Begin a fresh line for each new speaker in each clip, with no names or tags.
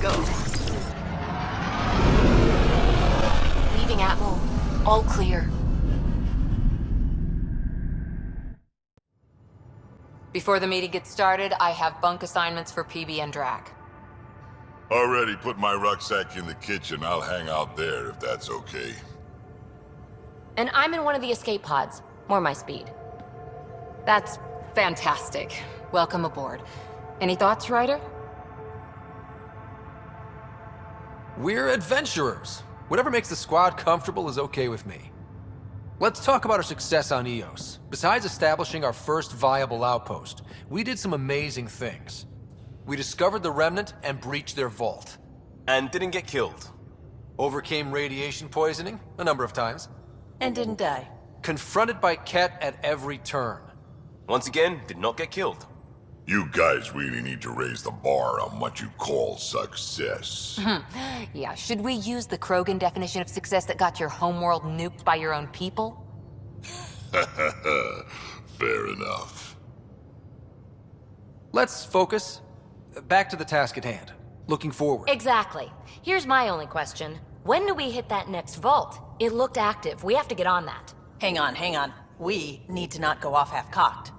go.
Leaving Atmo. All clear. Before the meeting gets started, I have bunk assignments for PB and Drac.
Already put my rucksack in the kitchen. I'll hang out there if that's okay.
And I'm in one of the escape pods. More my speed. That's fantastic. Welcome aboard. Any thoughts, Ryder?
We're adventurers. Whatever makes the squad comfortable is okay with me. Let's talk about our success on Eos. Besides establishing our first viable outpost, we did some amazing things. We discovered the Remnant and breached their vault.
And didn't get killed.
Overcame radiation poisoning a number of times.
And didn't die.
Confronted by Ket at every turn.
Once again, did not get killed.
You guys really need to raise the bar on what you call success.
Yeah, should we use the Krogan definition of success that got your homeworld nuked by your own people?
Fair enough.
Let's focus. Back to the task at hand. Looking forward.
Exactly. Here's my only question. When do we hit that next vault? It looked active. We have to get on that.
Hang on. We need to not go off half-cocked.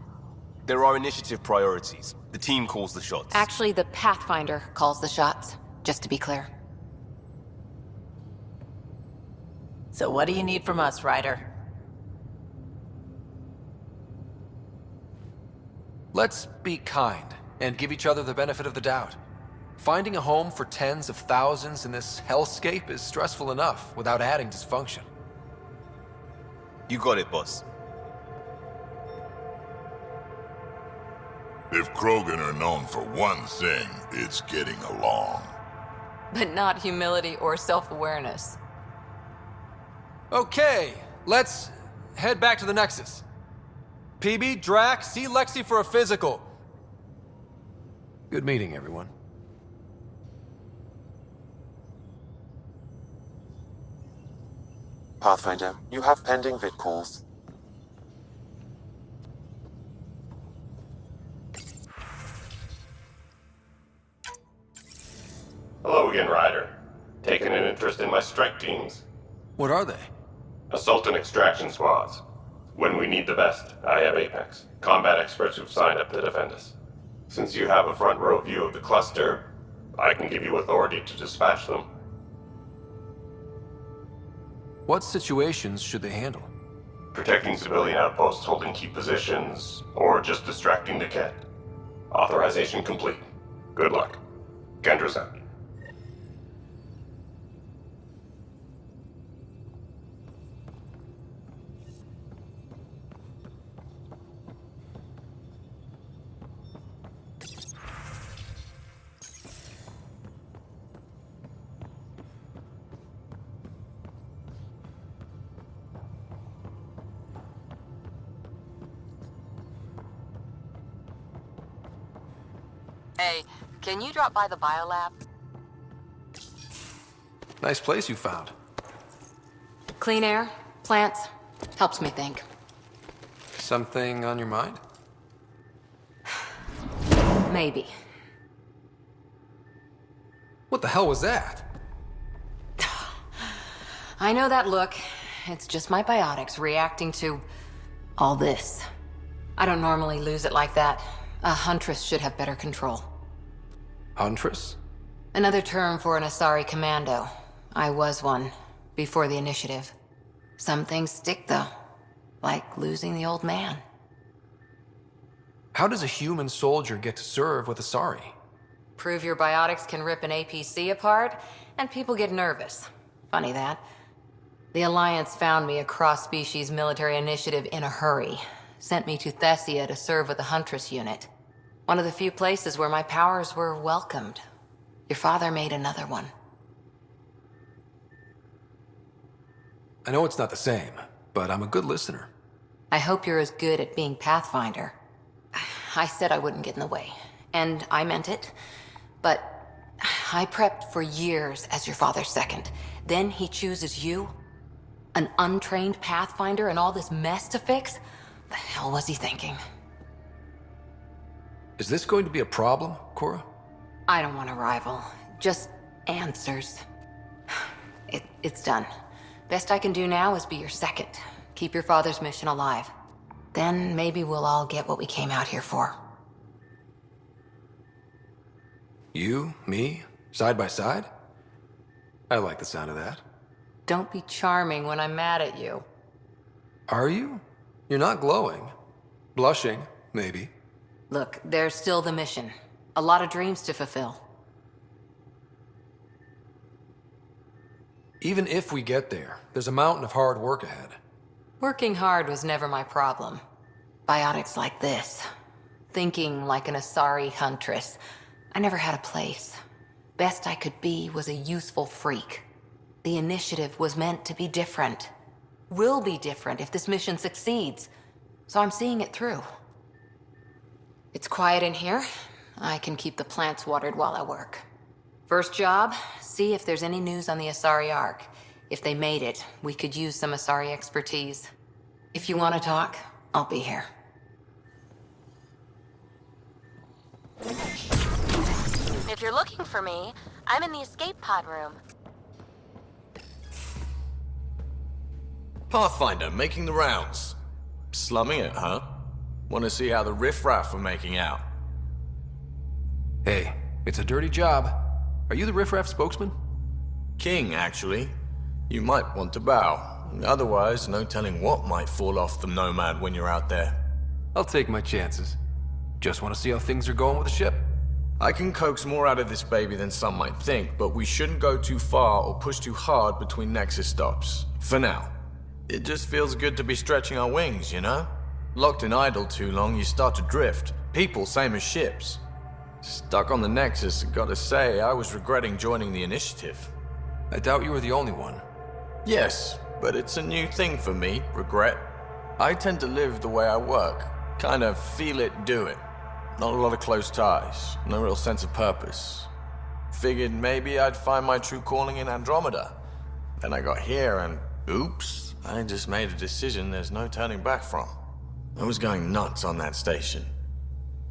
There are initiative priorities. The team calls the shots.
Actually, the Pathfinder calls the shots, just to be clear.
So what do you need from us, Ryder?
Let's be kind and give each other the benefit of the doubt. Finding a home for tens of thousands in this hellscape is stressful enough without adding dysfunction.
You got it, boss.
If Krogan are known for one thing, it's getting along.
But not humility or self-awareness.
Okay, let's head back to the Nexus. PB, Drac, see Lexi for a physical. Good meeting, everyone.
Pathfinder, you have pending vid calls.
Hello again, Ryder. Taking an interest in my strike teams?
What are they?
Assault and extraction squads. When we need the best, I have Apex, combat experts who've signed up to defend us. Since you have a front row view of the cluster, I can give you authority to dispatch them.
What situations should they handle?
Protecting civilian outposts holding key positions, or just distracting the Ket. Authorization complete. Good luck. Kendra's out.
Hey, can you drop by the biolab?
Nice place you found.
Clean air, plants, helps me think.
Something on your mind?
Maybe.
What the hell was that?
I know that look. It's just my biotics reacting to all this. I don't normally lose it like that. A huntress should have better control.
Huntress?
Another term for an Asari commando. I was one, before the initiative. Some things stick, though. Like losing the old man.
How does a human soldier get to serve with Asari?
Prove your biotics can rip an APC apart, and people get nervous. Funny that. The Alliance found me a cross-species military initiative in a hurry. Sent me to Thessia to serve with the Huntress unit. One of the few places where my powers were welcomed. Your father made another one.
I know it's not the same, but I'm a good listener.
I hope you're as good at being Pathfinder. I said I wouldn't get in the way, and I meant it. But I prepped for years as your father's second. Then he chooses you? An untrained Pathfinder and all this mess to fix? The hell was he thinking?
Is this going to be a problem, Cora?
I don't want a rival. Just Answers. It's done. Best I can do now is be your second. Keep your father's mission alive. Then maybe we'll all get what we came out here for.
You, me, side by side? I like the sound of that.
Don't be charming when I'm mad at you.
Are you? You're not glowing. Blushing, maybe.
Look, there's still the mission. A lot of dreams to fulfill.
Even if we get there, there's a mountain of hard work ahead.
Working hard was never my problem. Biotics like this. Thinking like an Asari huntress. I never had a place. Best I could be was a useful freak. The initiative was meant to be different. Will be different if this mission succeeds. So I'm seeing it through. It's quiet in here. I can keep the plants watered while I work. First job, see if there's any news on the Asari Ark. If they made it, we could use some Asari expertise. If you want to talk, I'll be here.
If you're looking for me, I'm in the escape pod room.
Pathfinder, making the rounds. Slumming it, huh? Want to see how the riffraff are making out?
Hey, it's a dirty job. Are you the riffraff spokesman?
King, actually. You might want to bow. Otherwise, no telling what might fall off the Nomad when you're out there.
I'll take my chances. Just want to see how things are going with the ship.
I can coax more out of this baby than some might think, but we shouldn't go too far or push too hard between Nexus stops. For now. It just feels good to be stretching our wings, you know? Locked in idle too long, you start to drift. People, same as ships. Stuck on the Nexus, gotta say, I was regretting joining the initiative.
I doubt you were the only one.
Yes, but it's a new thing for me, regret. I tend to live the way I work. Kind of feel it, do it. Not a lot of close ties, no real sense of purpose. Figured maybe I'd find my true calling in Andromeda. Then I got here and, oops, I just made a decision there's no turning back from. I was going nuts on that station.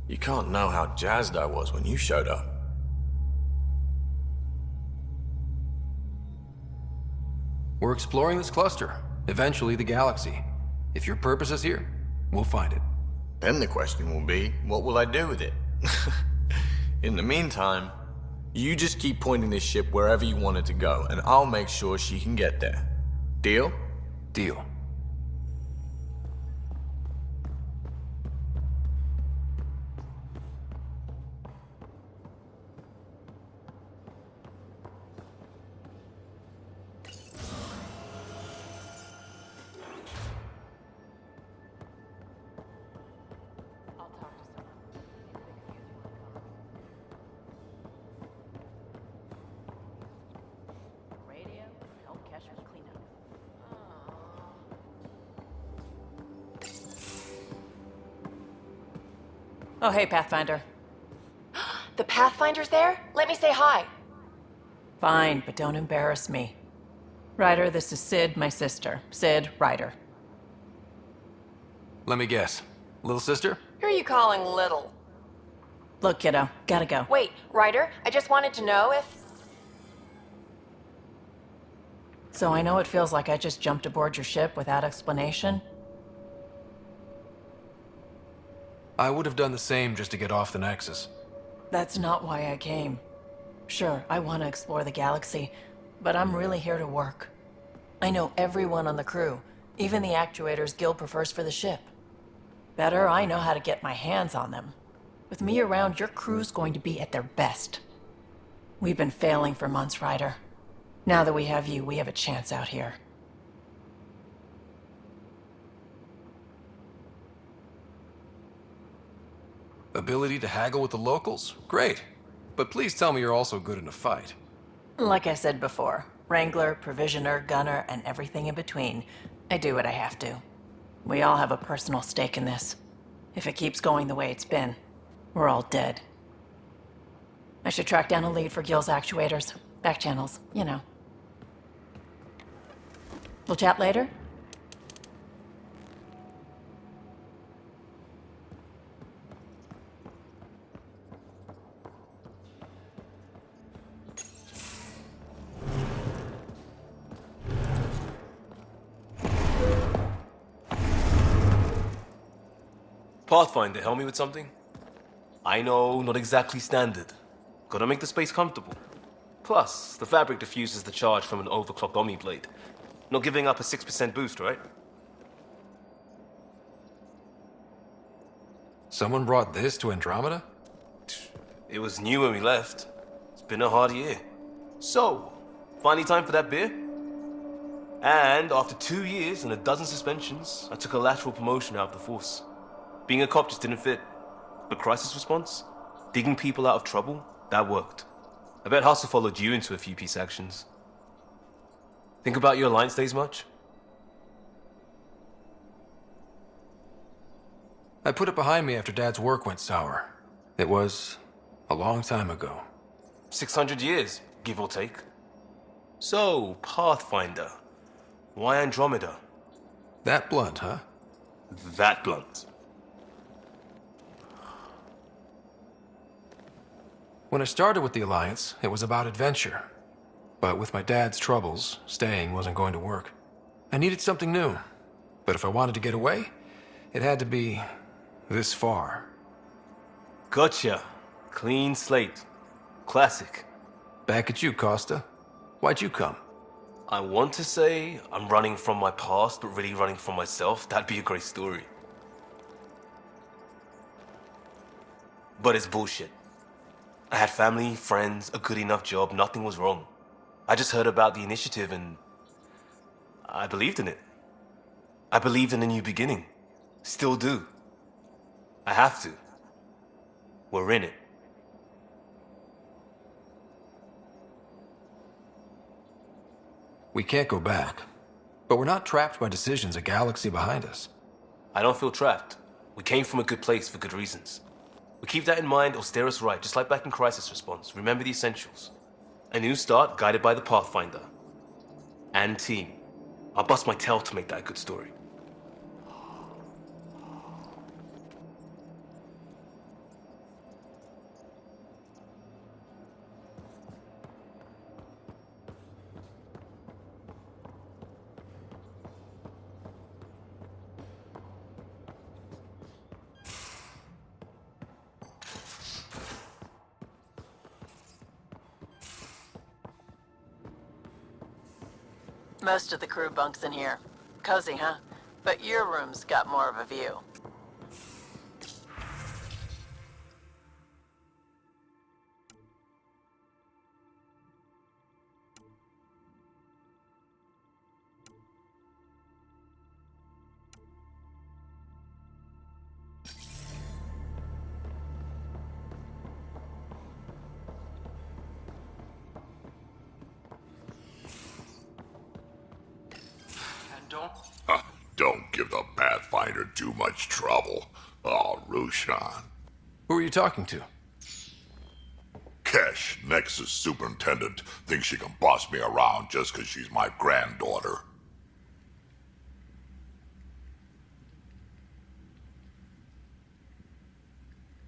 You can't know how jazzed I was when you showed up.
We're exploring this cluster, eventually the galaxy. If your purpose is here, we'll find it.
Then the question will be, what will I do with it? In the meantime, you just keep pointing this ship wherever you want it to go, and I'll make sure she can get there. Deal?
Deal.
Oh, hey, Pathfinder.
The Pathfinder's there? Let me say hi.
Fine, but don't embarrass me. Ryder, this is Sid, my sister. Sid, Ryder.
Let me guess. Little sister?
Who are you calling little?
Look, kiddo, gotta go.
Wait, Ryder, I just wanted to know if...
So I know it feels like I just jumped aboard your ship without explanation.
I would have done the same just to get off the Nexus.
That's not why I came. Sure, I want to explore the galaxy, but I'm really here to work. I know everyone on the crew, even the actuators Gil prefers for the ship. Better, I know how to get my hands on them. With me around, your crew's going to be at their best. We've been failing for months, Ryder. Now that we have you, we have a chance out here.
Ability to haggle with the locals? Great. But please tell me you're also good in a fight.
Like I said before, Wrangler, Provisioner, Gunner, and everything in between. I do what I have to. We all have a personal stake in this. If it keeps going the way it's been, we're all dead. I should track down a lead for Gil's actuators. Back channels, you know. We'll chat later?
Pathfinder, help me with something? I know, not exactly standard. Gotta make the space comfortable. Plus, the fabric diffuses the charge from an overclocked Omni blade. Not giving up a 6% boost, right?
Someone brought this to Andromeda?
It was new when we left. It's been a hard year. So, finally time for that beer? And after 2 years and a dozen suspensions, I took a lateral promotion out of the force. Being a cop just didn't fit. But crisis response? Digging people out of trouble? That worked. I bet Hustle followed you into a few peace actions. Think about your Alliance days much?
I put it behind me after Dad's work went sour. It was a long time ago.
600 years, give or take. So, Pathfinder. Why Andromeda?
That blunt, huh?
That blunt.
When I started with the Alliance, it was about adventure. But with my dad's troubles, staying wasn't going to work. I needed something new. But if I wanted to get away, it had to be this far.
Gotcha. Clean slate. Classic.
Back at you, Costa. Why'd you come?
I want to say I'm running from my past, but really running from myself. That'd be a great story. But it's bullshit. I had family, friends, a good enough job, nothing was wrong. I just heard about the initiative and I believed in it. I believed in a new beginning. Still do. I have to. We're in it.
We can't go back. But we're not trapped by decisions a galaxy behind us.
I don't feel trapped. We came from a good place for good reasons. We keep that in mind or steer us right, just like back in Crisis Response. Remember the essentials. A new start guided by the Pathfinder. And team. I'll bust my tail to make that a good story.
Most of the crew bunks in here. Cozy, huh? But your room's got more of a view.
Don't give the Pathfinder too much trouble. Oh, Rushan.
Who are you talking to?
Kesh, Nexus Superintendent, thinks she can boss me around just because she's my granddaughter.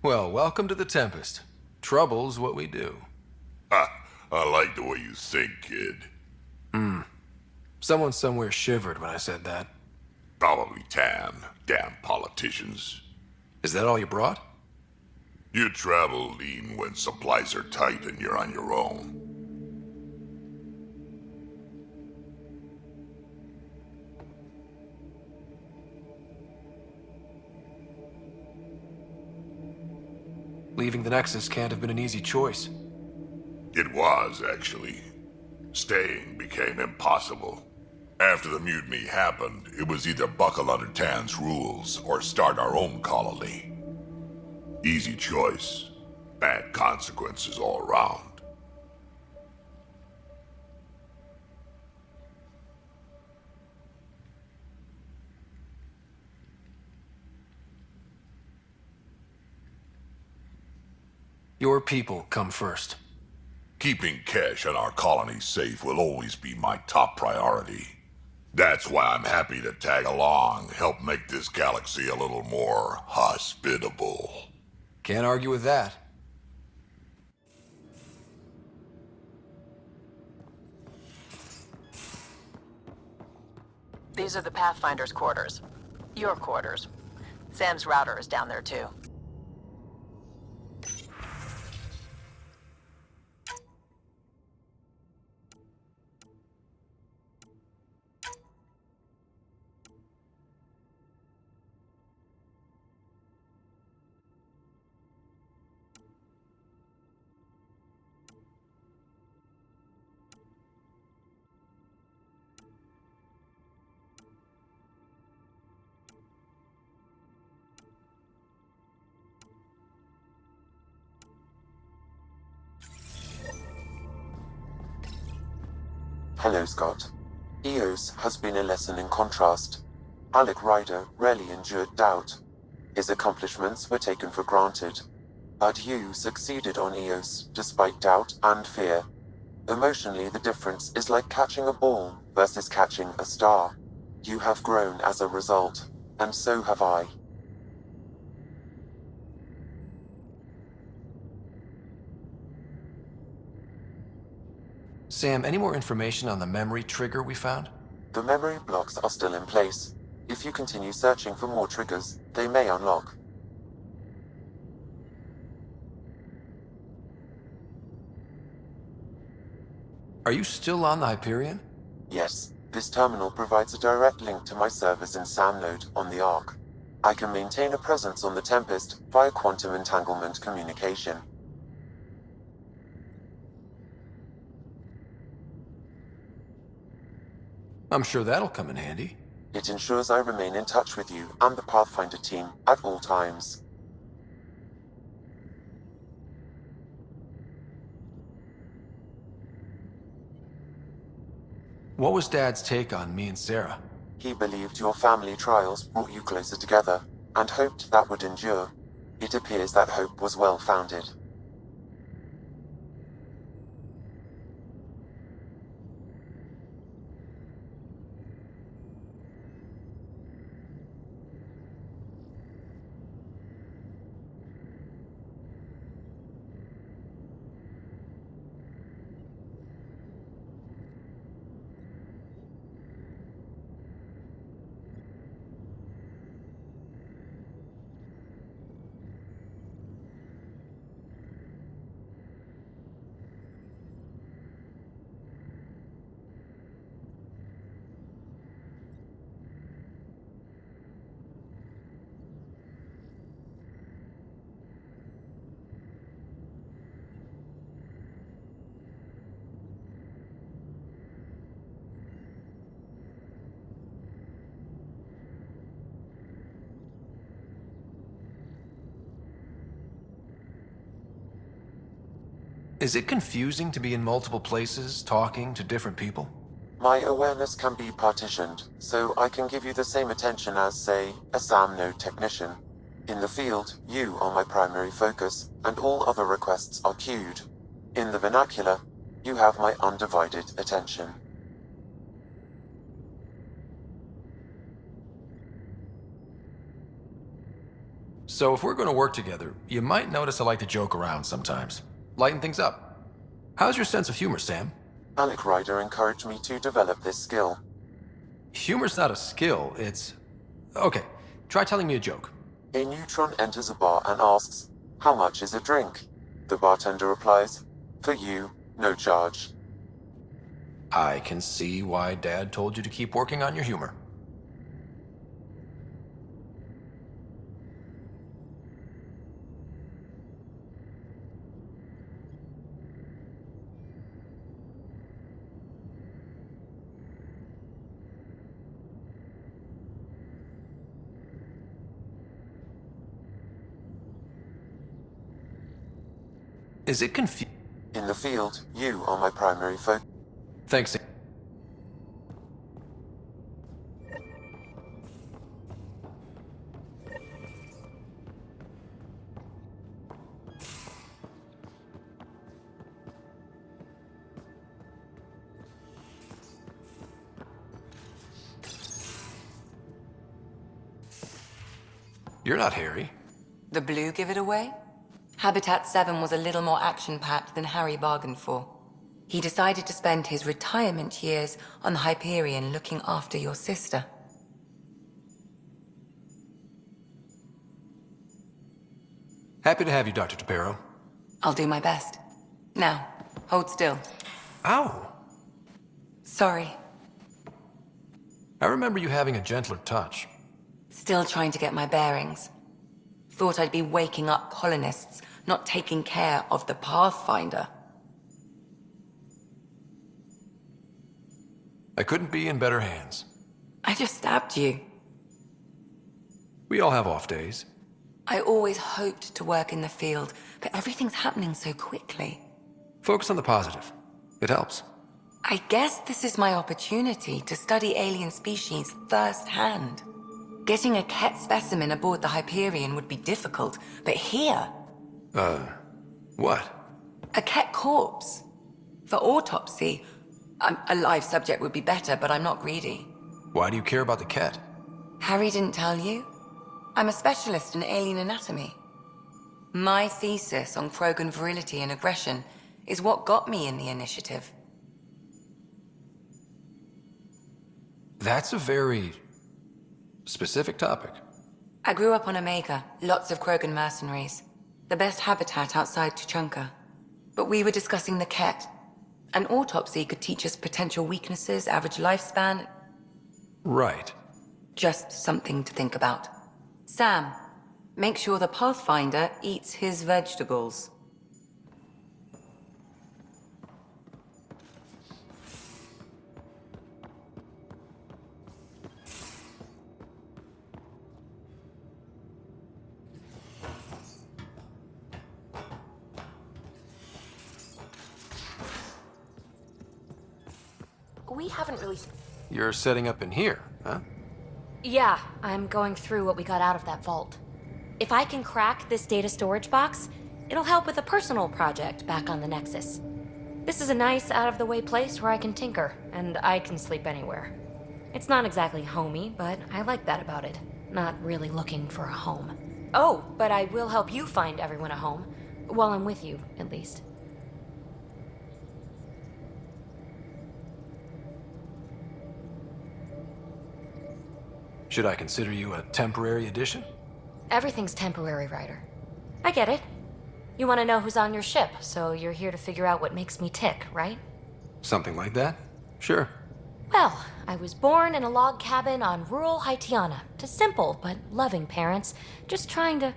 Well, welcome to the Tempest. Trouble's what we do.
Ha! I like the way you think, kid.
Someone somewhere shivered when I said that.
Probably Tan. Damn politicians.
Is that all you brought?
You travel lean when supplies are tight and you're on your own.
Leaving the Nexus can't have been an easy choice.
It was, actually. Staying became impossible. After the mutiny happened, it was either buckle under Tan's rules or start our own colony. Easy choice. Bad consequences all around.
Your people come first.
Keeping Kesh and our colony safe will always be my top priority. That's why I'm happy to tag along, help make this galaxy a little more hospitable.
Can't argue with that.
These are the Pathfinder's quarters. Your quarters. Sam's router is down there too.
Hello, Scott. Eos has been a lesson in contrast. Alec Ryder rarely endured doubt. His accomplishments were taken for granted. But you succeeded on Eos, despite doubt and fear. Emotionally, the difference is like catching a ball versus catching a star. You have grown as a result, and so have I.
Sam, any more information on the memory trigger we found?
The memory blocks are still in place. If you continue searching for more triggers, they may unlock.
Are you still on the Hyperion?
Yes, this terminal provides a direct link to my servers in SAM-Node on the Ark. I can maintain a presence on the Tempest via quantum entanglement communication.
I'm sure that'll come in handy.
It ensures I remain in touch with you and the Pathfinder team at all times.
What was Dad's take on me and Sarah?
He believed your family trials brought you closer together, and hoped that would endure. It appears that hope was well-founded.
Is it confusing to be in multiple places, talking to different people?
My awareness can be partitioned, so I can give you the same attention as, say, a SAM-Node technician. In the field, you are my primary focus, and all other requests are queued. In the vernacular, you have my undivided attention.
So if we're going to work together, you might notice I like to joke around sometimes. Lighten things up. How's your sense of humor, Sam?
Alec Ryder encouraged me to develop this skill.
Humor's not a skill, it's... Okay, try telling me a joke.
A neutron enters a bar and asks, "How much is a drink?" The bartender replies, "For you, no charge."
I can see why Dad told you to keep working on your humor. Is it confusing?
In the field, you are my primary focus.
Thanks, Sam. You're not Harry.
The blue give it away? Habitat 7 was a little more action-packed than Harry bargained for. He decided to spend his retirement years on the Hyperion looking after your sister.
Happy to have you, Dr. Tapero.
I'll do my best. Now, hold still.
Ow!
Sorry.
I remember you having a gentler touch.
Still trying to get my bearings. Thought I'd be waking up colonists, not taking care of the Pathfinder.
I couldn't be in better hands.
I just stabbed you.
We all have off days.
I always hoped to work in the field, but everything's happening so quickly.
Focus on the positive. It helps.
I guess this is my opportunity to study alien species firsthand. Getting a Ket specimen aboard the Hyperion would be difficult, but here...
What?
A Ket corpse. For autopsy, a live subject would be better, but I'm not greedy.
Why do you care about the Ket?
Harry didn't tell you? I'm a specialist in alien anatomy. My thesis on Krogan virility and aggression is what got me in the initiative.
That's a very specific topic.
I grew up on Omega, lots of Krogan mercenaries. The best habitat outside Tuchanka. But we were discussing the Ket. An autopsy could teach us potential weaknesses, average lifespan.
Right.
Just something to think about. Sam, make sure the Pathfinder eats his vegetables.
We haven't really...
You're setting up in here, huh?
Yeah, I'm going through what we got out of that vault. If I can crack this data storage box, it'll help with a personal project back on the Nexus. This is a nice, out-of-the-way place where I can tinker, and I can sleep anywhere. It's not exactly homey, but I like that about it. Not really looking for a home. Oh, but I will help you find everyone a home. While I'm with you, at least.
Should I consider you a temporary addition?
Everything's temporary, Ryder. I get it. You want to know who's on your ship, so you're here to figure out what makes me tick, right?
Something like that? Sure.
Well, I was born in a log cabin on rural Haitiana to simple but loving parents, just trying to...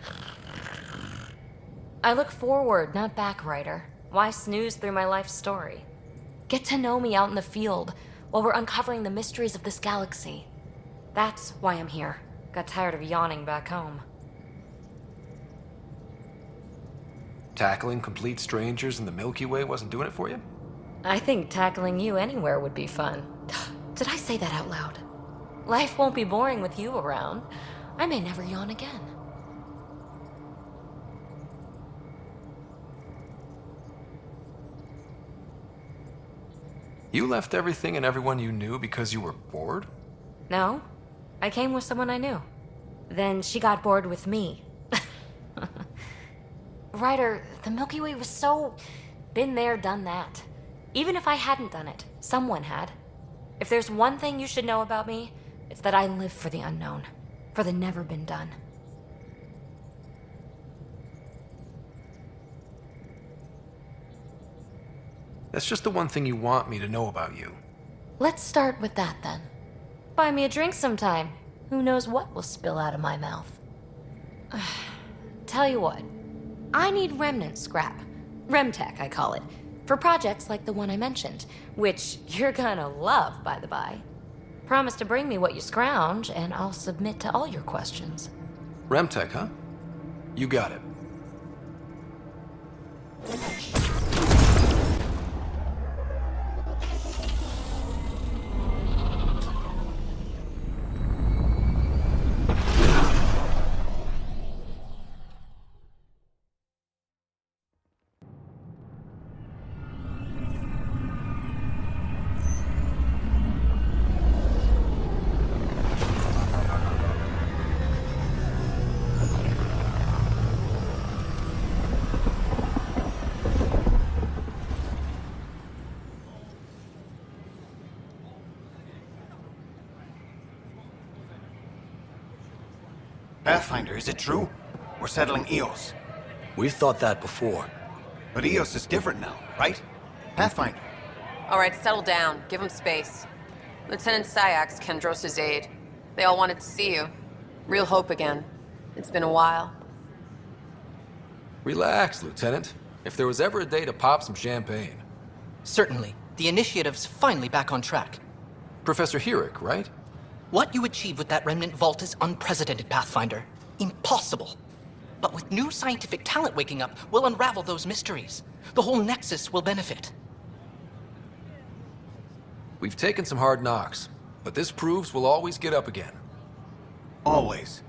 I look forward, not back, Ryder. Why snooze through my life story? Get to know me out in the field while we're uncovering the mysteries of this galaxy. That's why I'm here. Got tired of yawning back home.
Tackling complete strangers in the Milky Way wasn't doing it for you?
I think tackling you anywhere would be fun. Did I say that out loud? Life won't be boring with you around. I may never yawn again.
You left everything and everyone you knew because you were bored?
No, I came with someone I knew. Then she got bored with me. Ryder, the Milky Way was so... been there, done that. Even if I hadn't done it, someone had. If there's one thing you should know about me, it's that I live for the unknown. For the never been done.
That's just the one thing you want me to know about you.
Let's start with that then. Buy me a drink sometime. Who knows what will spill out of my mouth. Tell you what, I need remnant scrap. Remtech, I call it. For projects like the one I mentioned, which you're gonna love, by the by. Promise to bring me what you scrounge, and I'll submit to all your questions.
Remtech, huh? You got it.
Pathfinder, is it true? We're settling Eos. We've thought that before.
But EOS is different now, right? Pathfinder.
All right, settle down. Give him space. Lieutenant Syax, Kendros' aide. They all wanted to see you. Real hope again. It's been a while.
Relax, Lieutenant. If there was ever a day to pop some champagne.
Certainly. The initiative's finally back on track.
Professor Herrick, right?
What you achieved with that remnant vault is unprecedented, Pathfinder. Impossible. But with new scientific talent waking up, we'll unravel those mysteries. The whole Nexus will benefit.
We've taken some hard knocks, but this proves we'll always get up again.
Always.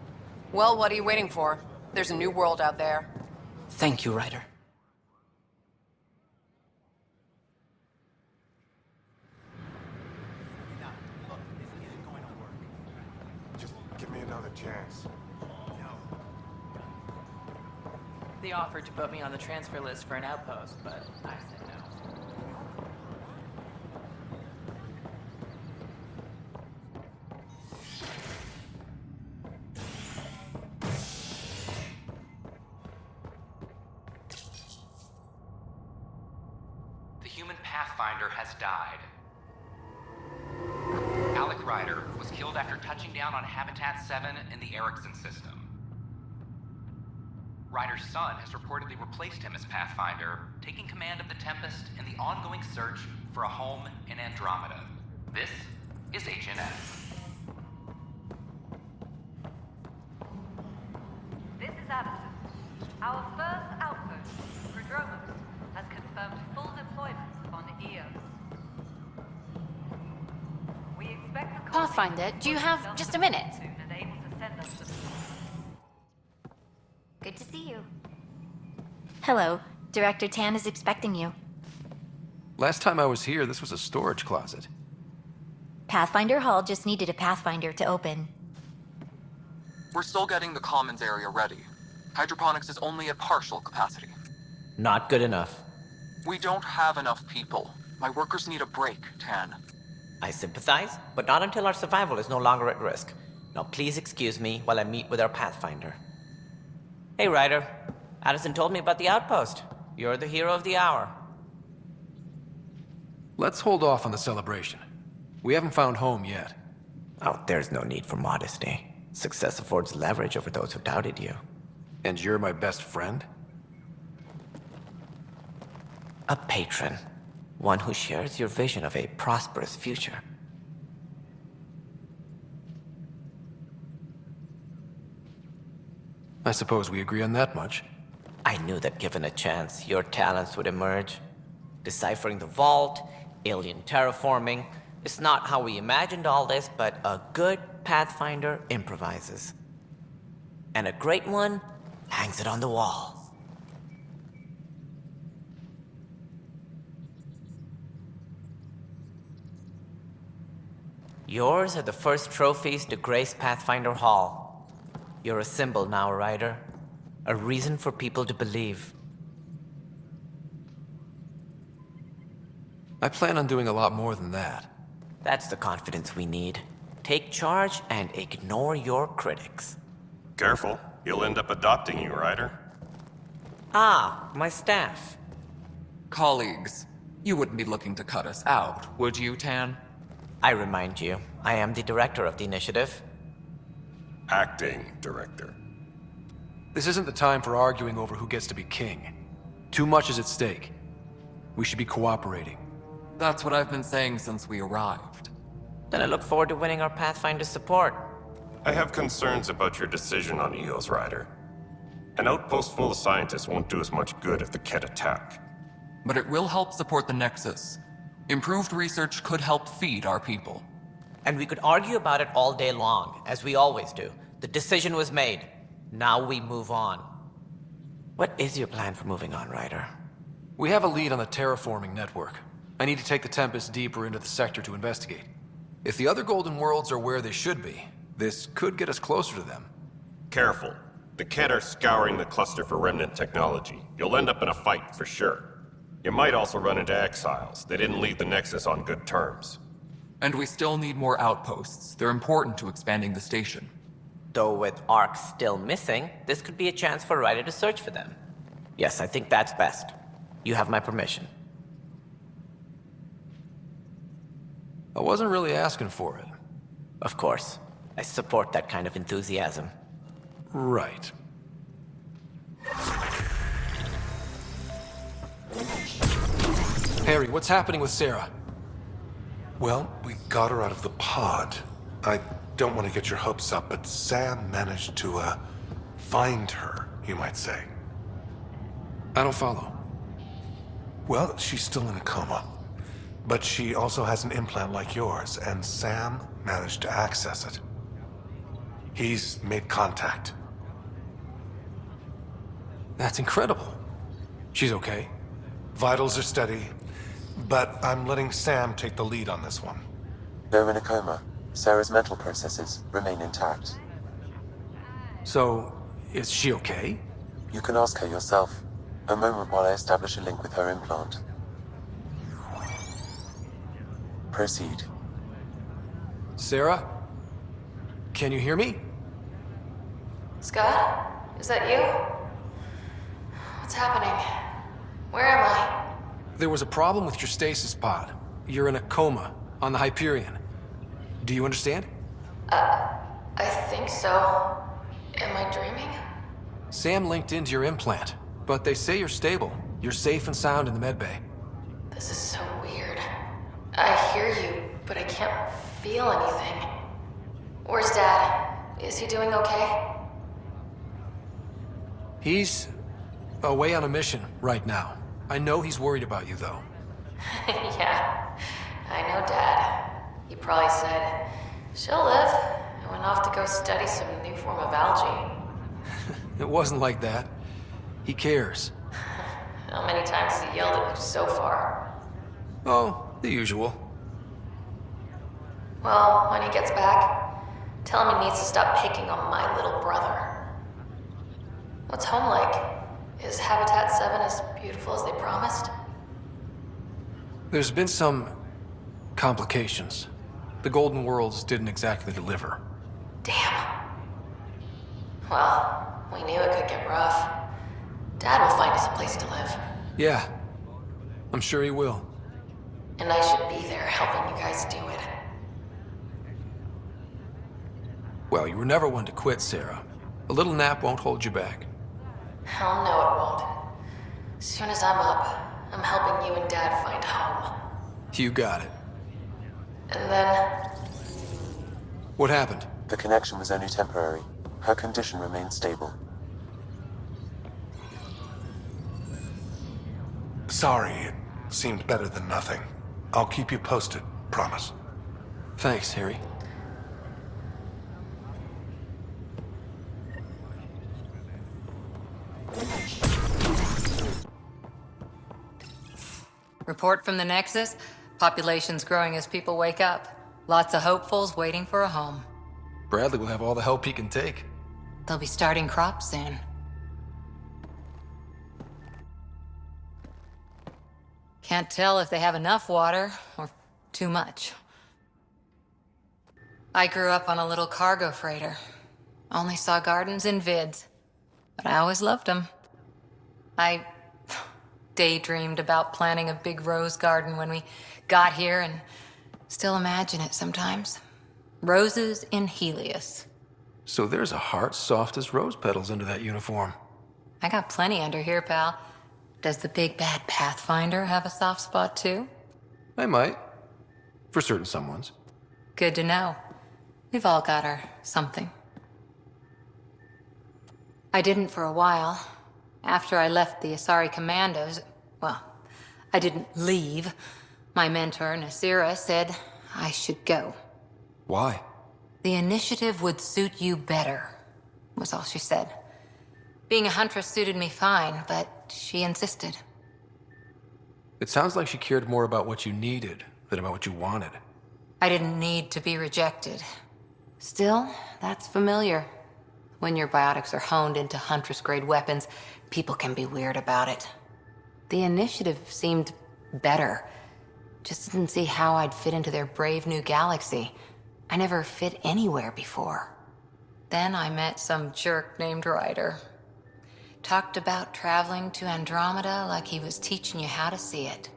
Well, what are you waiting for? There's a new world out there.
Thank you, Ryder.
Just give me another chance.
They offered to put me on the transfer list for an outpost, but I said no.
The human Pathfinder has died. Alec Ryder was killed after touching down on Habitat 7 in the Erickson system. Ryder's son has reportedly replaced him as Pathfinder, taking command of the Tempest in the ongoing search for a home in Andromeda. This is HNS.
This is Addison. Our first outpost, Chronological, has confirmed full deployment on EOS. We expect the
Pathfinder, do you have just a minute?
and able to send us the
Good to see you. Hello. Director Tan is expecting you.
Last time I was here, this was a storage closet.
Pathfinder Hall just needed a Pathfinder to open.
We're still getting the commons area ready. Hydroponics is only at partial capacity.
Not good enough.
We don't have enough people. My workers need a break, Tan.
I sympathize, but not until our survival is no longer at risk. Now please excuse me while I meet with our Pathfinder. Hey, Ryder. Addison told me about the outpost. You're the hero of the hour.
Let's hold off on the celebration. We haven't found home yet.
Oh, there's no need for modesty. Success affords leverage over those who doubted you.
And you're my best friend?
A patron. One who shares your vision of a prosperous future.
I suppose we agree on that much.
I knew that given a chance, your talents would emerge. Deciphering the vault, alien terraforming. It's not how we imagined all this, but a good Pathfinder improvises. And a great one hangs it on the wall. Yours are the first trophies to grace Pathfinder Hall. You're a symbol now, Ryder. A reason for people to believe.
I plan on doing a lot more than that.
That's the confidence we need. Take charge and ignore your critics.
Careful, he'll end up adopting you, Ryder.
Ah, my staff.
Colleagues, you wouldn't be looking to cut us out, would you, Tan?
I remind you, I am the director of the initiative.
Acting director.
This isn't the time for arguing over who gets to be king. Too much is at stake. We should be cooperating.
That's what I've been saying since we arrived.
Then I look forward to winning our Pathfinder's support.
I have concerns about your decision on EOS, Ryder. An outpost full of scientists won't do us much good if the Kett attack.
But it will help support the Nexus. Improved research could help feed our people.
And we could argue about it all day long, as we always do. The decision was made. Now we move on. What is your plan for moving on, Ryder?
We have a lead on the terraforming network. I need to take the Tempest deeper into the sector to investigate. If the other Golden Worlds are where they should be, this could get us closer to them.
Careful. The Kett are scouring the cluster for remnant technology. You'll end up in a fight, for sure. You might also run into exiles. They didn't leave the Nexus on good terms.
And we still need more outposts. They're important to expanding the station.
Though with Ark still missing, this could be a chance for Ryder to search for them. Yes, I think that's best. You have my permission.
I wasn't really asking for it.
Of course. I support that kind of enthusiasm.
Right. Harry, what's happening with Sarah?
Well, we got her out of the pod. I don't want to get your hopes up, but Sam managed to, find her, you might say.
I don't follow.
Well, she's still in a coma. But she also has an implant like yours, and Sam managed to access it. He's made contact.
That's incredible. She's okay?
Vitals are steady, but I'm letting Sam take the lead on this one.
Though in a coma, Sarah's mental processes remain intact.
So, is she okay?
You can ask her yourself. A moment while I establish a link with her implant. Proceed.
Sarah? Can you hear me?
Scott? Is that you? What's happening? Where am I?
There was a problem with your stasis pod. You're in a coma on the Hyperion. Do you understand?
I think so. Am I dreaming?
Sam linked into your implant, but they say you're stable. You're safe and sound in the medbay.
This is so weird. I hear you, but I can't feel anything. Where's Dad? Is he doing okay?
He's away on a mission right now. I know he's worried about you, though.
Yeah, I know Dad. He probably said, she'll live, and went off to go study some new form of algae.
It wasn't like that. He cares.
How many times has he yelled at you so far?
Oh, the usual.
Well, when he gets back, tell him he needs to stop picking on my little brother. What's home like? Is Habitat 7 as beautiful as they promised?
There's been some complications. The Golden Worlds didn't exactly deliver.
Damn. Well, we knew it could get rough. Dad will find us a place to live.
Yeah, I'm sure he will.
And I should be there helping you guys do it.
Well, you were never one to quit, Sarah. A little nap won't hold you back.
Hell no, it won't. As soon as I'm up, I'm helping you and Dad find home.
You got it.
And then...
What happened?
The connection was only temporary. Her condition remains stable.
Sorry, it seemed better than nothing. I'll keep you posted, promise.
Thanks, Harry.
Report from the Nexus. Population's growing as people wake up. Lots of hopefuls waiting for a home.
Bradley will have all the help he can take.
They'll be starting crops soon. Can't tell if they have enough water or too much. I grew up on a little cargo freighter. Only saw gardens in vids, but I always loved them. I daydreamed about planting a big rose garden when we got here and still imagine it sometimes. Roses in Helios.
So there's a heart soft as rose petals under that uniform.
I got plenty under here, pal. Does the big bad Pathfinder have a soft spot too?
I might. For certain someones.
Good to know. We've all got our something. I didn't for a while. After I left the Asari Commandos, well, I didn't leave. My mentor, Nasira, said I should go.
Why?
The initiative would suit you better, was all she said. Being a huntress suited me fine, but she insisted.
It sounds like she cared more about what you needed than about what you wanted.
I didn't need to be rejected. Still, that's familiar. When your biotics are honed into Huntress-grade weapons, people can be weird about it. The initiative seemed better. Just didn't see how I'd fit into their brave new galaxy. I never fit anywhere before. Then I met some jerk named Ryder. Talked about traveling to Andromeda like he was teaching you how to see it.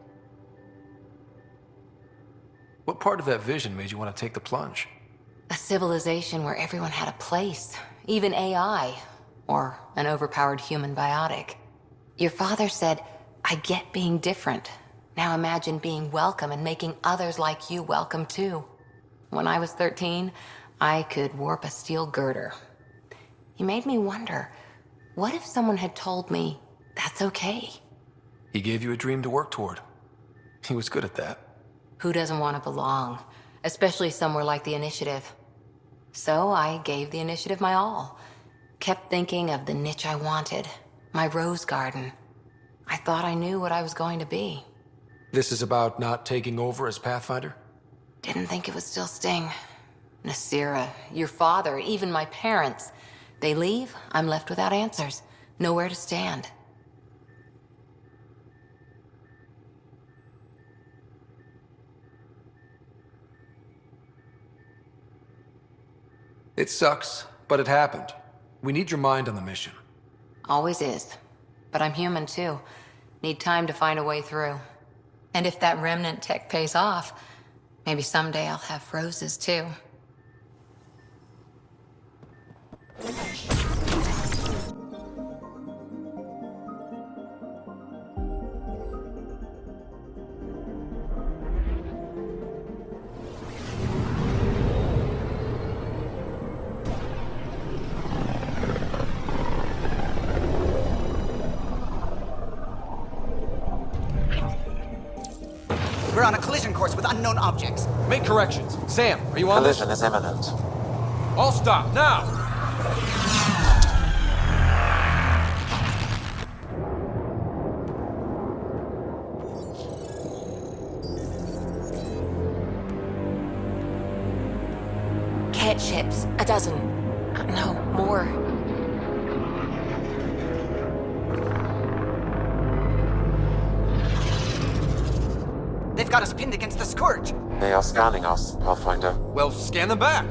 What part of that vision made you want to take the plunge?
A civilization where everyone had a place, even AI, or an overpowered human biotic. Your father said, I get being different. Now imagine being welcome and making others like you welcome too. When I was 13, I could warp a steel girder. He made me wonder, what if someone had told me that's okay?
He gave you a dream to work toward. He was good at that.
Who doesn't want to belong? Especially somewhere like the Initiative. So I gave the Initiative my all. Kept thinking of the niche I wanted, my rose garden. I thought I knew what I was going to be.
This is about not taking over as Pathfinder?
Didn't think it would still sting. Nasira, your father, even my parents. They leave, I'm left without answers. Nowhere to stand.
It sucks, but it happened. We need your mind on the mission.
Always is. But I'm human too. Need time to find a way through. And if that remnant tech pays off, maybe someday I'll have roses too.
We're on a collision course with unknown objects.
Make corrections. Sam, are you on
Collision is imminent.
All stop, now!
Cat ships, a dozen. No, more.
They've got us pinned against the Scourge.
They are scanning us, Pathfinder.
Well, scan them back.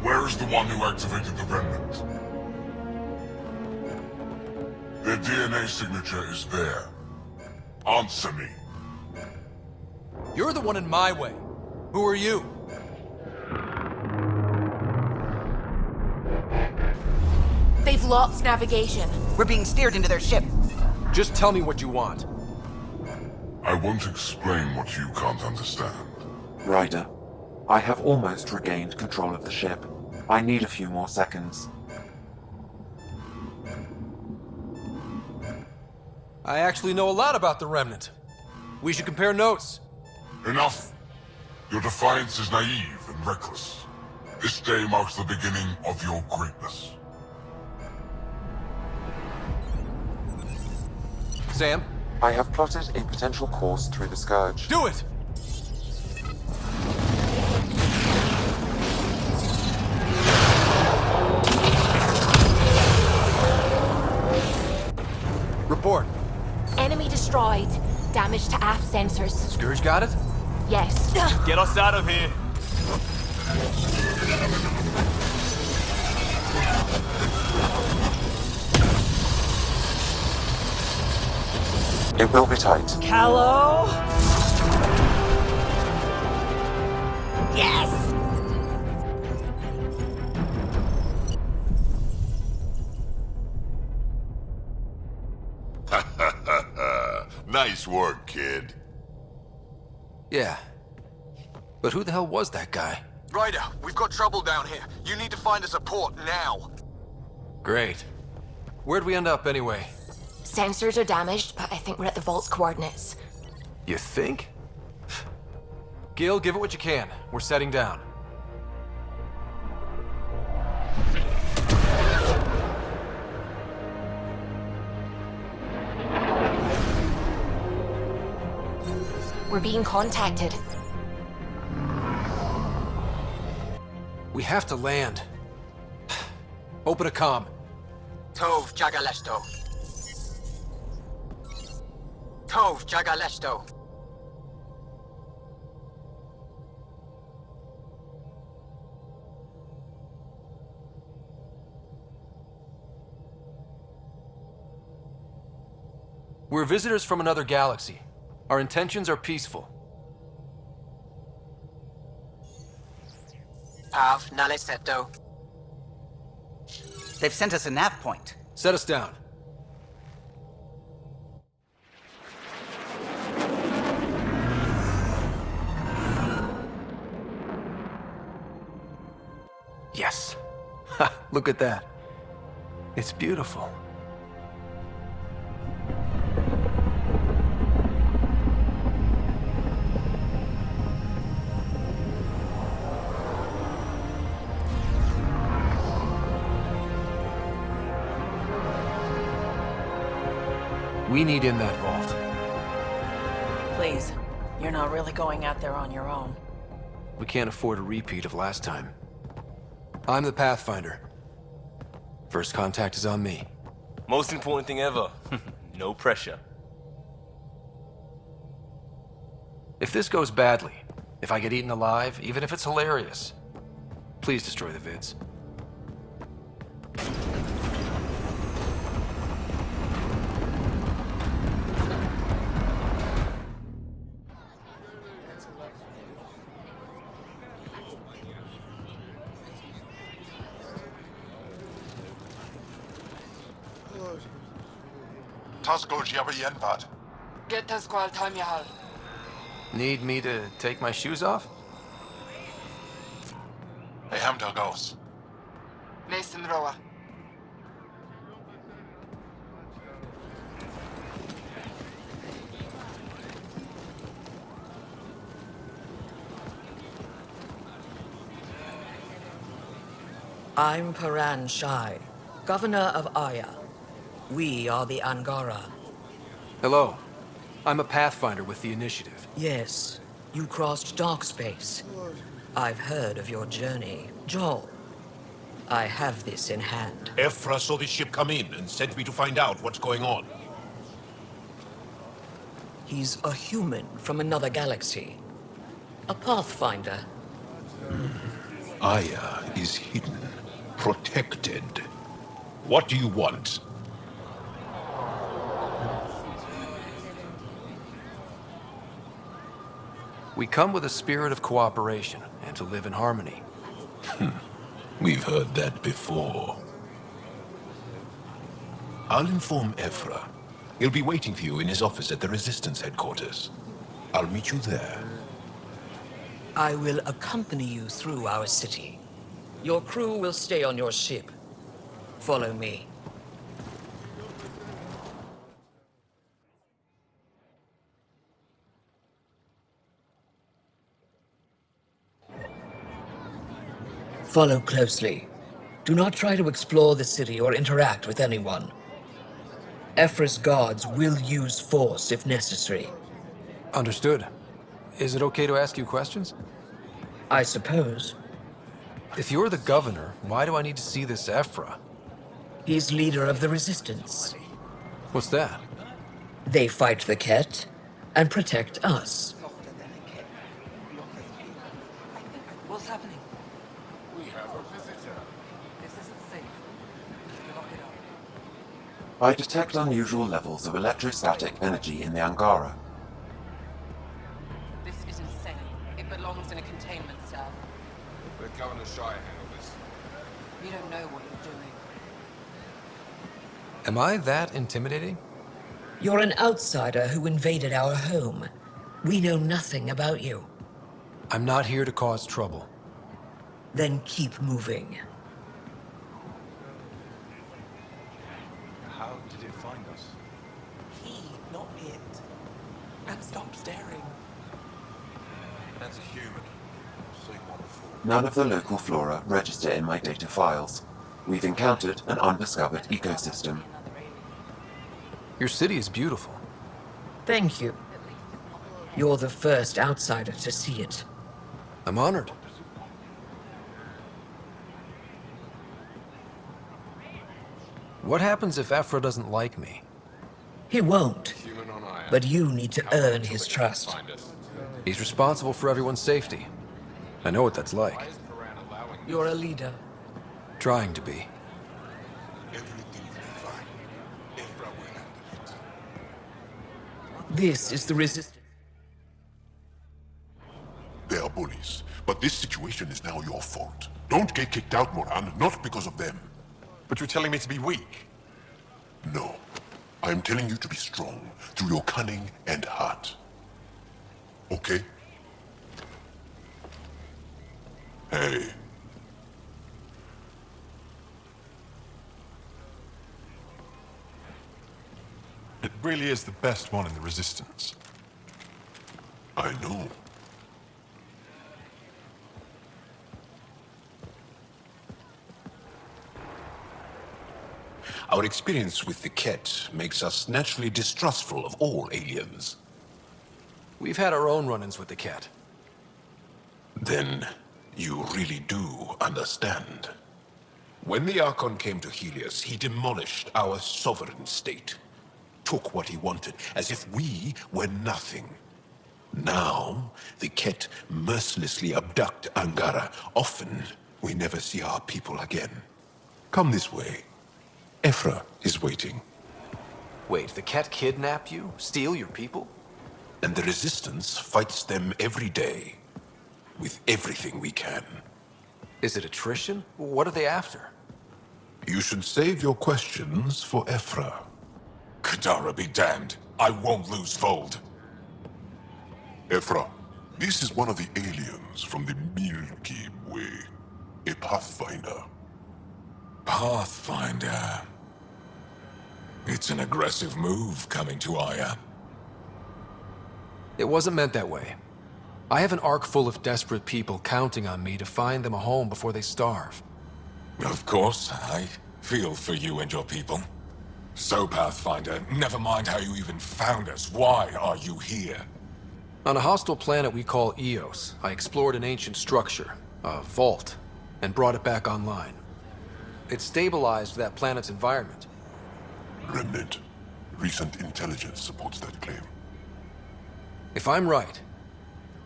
Where is the one who activated the remnant? Their DNA signature is there. Answer me.
You're the one in my way. Who are you?
They've lost navigation.
We're being steered into their ship.
Just tell me what you want.
I won't explain what you can't understand.
Ryder, I have almost regained control of the ship. I need a few more seconds.
I actually know a lot about the Remnant. We should compare notes.
Enough! Your defiance is naive and reckless. This day marks the beginning of your greatness.
Sam?
I have plotted a potential course through the Scourge.
Do it! Report.
Enemy destroyed. Damage to aft sensors.
Scourge got it?
Yes.
Get us out of here.
It will be tight.
Callow? Yes!
Nice work, kid.
Yeah. But who the hell was that guy?
Ryder, we've got trouble down here. You need to find us a port now.
Great. Where'd we end up anyway?
Sensors are damaged, but I think we're at the vault's coordinates.
You think? Gil, give it what you can. We're setting down.
We're being contacted.
We have to land. Open a comm.
Tov Jagalesto. Tov Jagalesto.
We're visitors from another galaxy. Our intentions are peaceful.
Av Nalisetto.
They've sent us a nav point.
Set us down. Yes. Ha, look at that. It's beautiful. We need in that vault.
Please, you're not really going out there on your own.
We can't afford a repeat of last time. I'm the Pathfinder. First contact is on me.
Most important thing ever. No pressure.
If this goes badly, if I get eaten alive, even if it's hilarious, please destroy the vids.
Get the squad time yahal.
Need me to take my shoes off?
Mason Roa.
I'm Paran Shai, Governor of Aya. We are the Angara.
Hello. I'm a Pathfinder with the Initiative.
Yes, you crossed dark space. I've heard of your journey. Joel, I have this in hand.
Ephra saw the ship come in and sent me to find out what's going on.
He's a human from another galaxy. A Pathfinder.
Aya is hidden, protected. What do you want?
We come with a spirit of cooperation and to live in harmony.
We've heard that before. I'll inform Ephra. He'll be waiting for you in his office at the Resistance headquarters. I'll meet you there.
I will accompany you through our city. Your crew will stay on your ship. Follow me. Follow closely. Do not try to explore the city or interact with anyone. Ephra's guards will use force if necessary.
Understood. Is it okay to ask you questions?
I suppose.
If you're the governor, why do I need to see this Ephra?
He's leader of the Resistance.
What's that?
They fight the Ket and protect us.
What's happening?
We have a visitor.
This isn't safe. Lock it up.
I detect unusual levels of electrostatic energy in the Angara.
This is insane. It belongs in a containment cell.
Let Governor Shire handle this.
You don't know what you're doing.
Am I that intimidating?
You're an outsider who invaded our home. We know nothing about you.
I'm not here to cause trouble.
Then keep moving.
How did it find us?
He, not it. And stop staring.
That's a human. Seen one before.
None of the local flora register in my data files. We've encountered an undiscovered ecosystem.
Your city is beautiful.
Thank you. You're the first outsider to see it.
I'm honored. What happens if Ephra doesn't like me?
He won't. But you need to earn his trust.
He's responsible for everyone's safety. I know what that's like.
You're a leader.
Trying to be.
This is the resistance.
They are bullies, but this situation is now your fault. Don't get kicked out, Moran, not because of them.
But you're telling me to be weak?
No. I am telling you to be strong through your cunning and heart. Okay? Hey.
It really is the best one in the Resistance.
I know. Our experience with the Ket makes us naturally distrustful of all aliens.
We've had our own run-ins with the cat.
Then you really do understand. When the Archon came to Helios, he demolished our sovereign state. Took what he wanted, as if we were nothing. Now, the Ket mercilessly abduct Angara. Often, we never see our people again. Come this way. Ephra is waiting.
Wait, the cat kidnapped you? Steal your people?
And the Resistance fights them every day. With everything we can.
Is it attrition? What are they after?
You should save your questions for Ephra.
Kadara be damned. I won't lose Vold.
Ephra, this is one of the aliens from the Milky Way. A Pathfinder.
Pathfinder. It's an aggressive move coming to Aya.
It wasn't meant that way. I have an ark full of desperate people counting on me to find them a home before they starve.
Of course, I feel for you and your people. So, Pathfinder, never mind how you even found us. Why are you here?
On a hostile planet we call Eos, I explored an ancient structure, a vault, and brought it back online. It stabilized that planet's environment.
Remnant. Recent intelligence supports that claim.
If I'm right,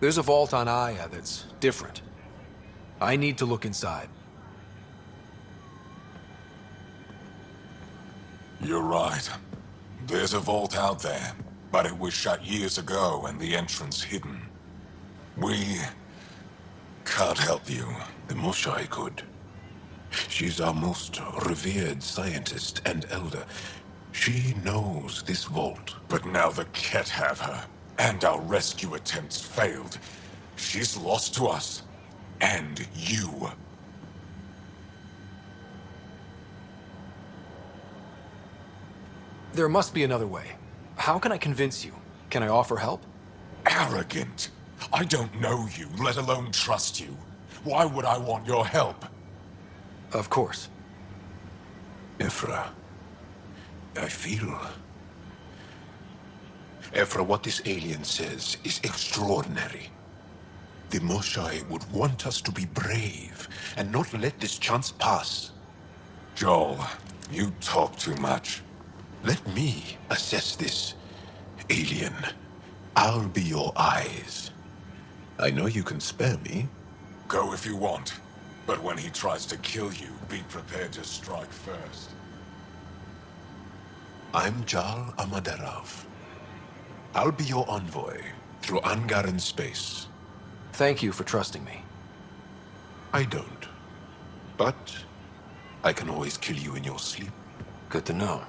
there's a vault on Aya that's different. I need to look inside.
You're right. There's a vault out there, but it was shut years ago and the entrance hidden. We can't help you.
The Moshai could. She's our most revered scientist and elder. She knows this vault.
But now the Ket have her, and our rescue attempts failed. She's lost to us, and you.
There must be another way. How can I convince you? Can I offer help?
Arrogant. I don't know you, let alone trust you. Why would I want your help?
Of course.
Ephra, I feel... Ephra, what this alien says is extraordinary. The Moshai would want us to be brave and not let this chance pass.
Joel, you talk too much.
Let me assess this, alien. I'll be your eyes. I know you can spare me.
Go if you want. But when he tries to kill you, be prepared to strike first.
I'm Jal Amaderov. I'll be your envoy through Angaran space.
Thank you for trusting me.
I don't. But I can always kill you in your sleep.
Good to know.